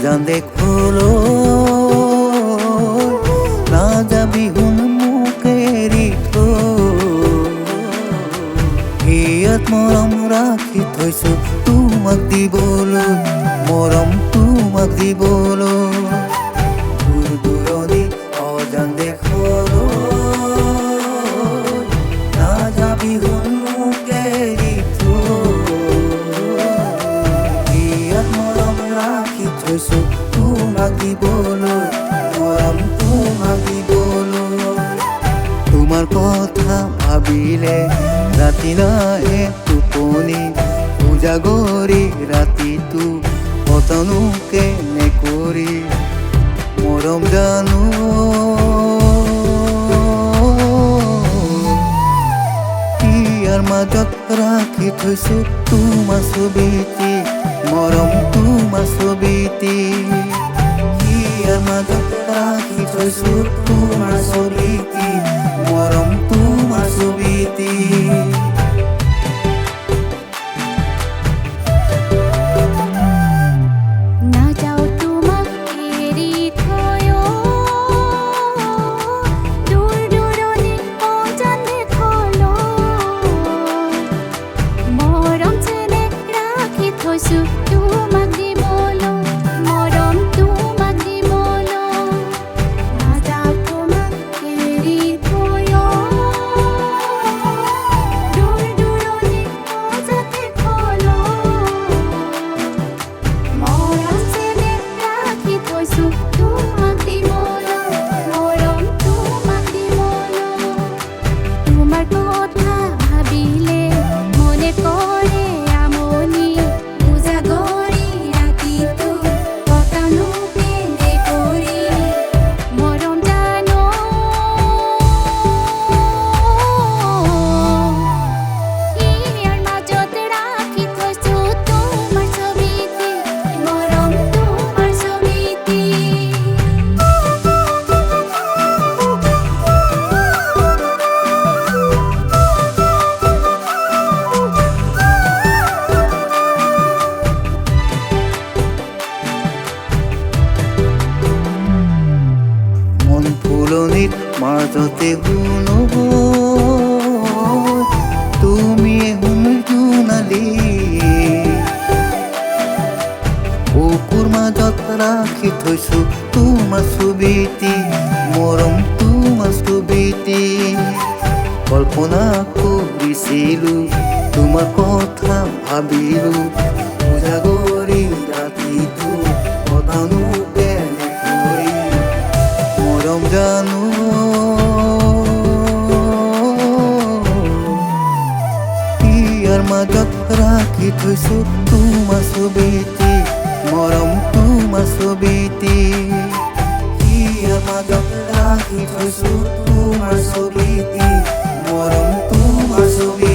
অজান দেখলো না যাবি হুন মুখেৰি ইয়াত মৰম ৰাখি থৈছো তোমাক দিবলৈ মৰম তোমাক দিবলৈ দূৰ দূৰণি অজান দেখলো না যাবি হুন মুখেৰি থৈছো তোমাক দিবলৈ মৰম তোমাক দিবলৈ তোমাৰ কথা ভাবিলে ৰাতি নাহে টোপনি উজাগৰি ৰাতিটো কতনো কেনে কৰি মৰম জানো ইয়াৰ মাজত ৰাখি থৈছো তোমাৰ ছবিটি মৰম তোমাৰ ছবিটি ইয়াৰ মাজত ৰাখি থৈছো তোমাৰ ছবিটি মৰম তোমাৰ ছবিটি ফুলনিত মাজতে শুনো তুমি শুন জোনালী বুকুৰ মাজত ৰাখি থৈছো তোমাৰ ছবিটি মৰম তোমাৰ ছবিটি কল্পনা কৰিছিলো তোমাৰ কথা ভাবিলো উজাগৰি ৰাতিটো কতনো কেনে কৰি মৰম জানো ইয়াৰ মাজত ৰাখি থৈছো তোমাৰ ছবিটি মৰম তোমাৰ ছবিটি ইয়াৰ মাজত ৰাখি থৈছো তোমাৰ ছবিটি মৰম তোমাৰ ছবিটি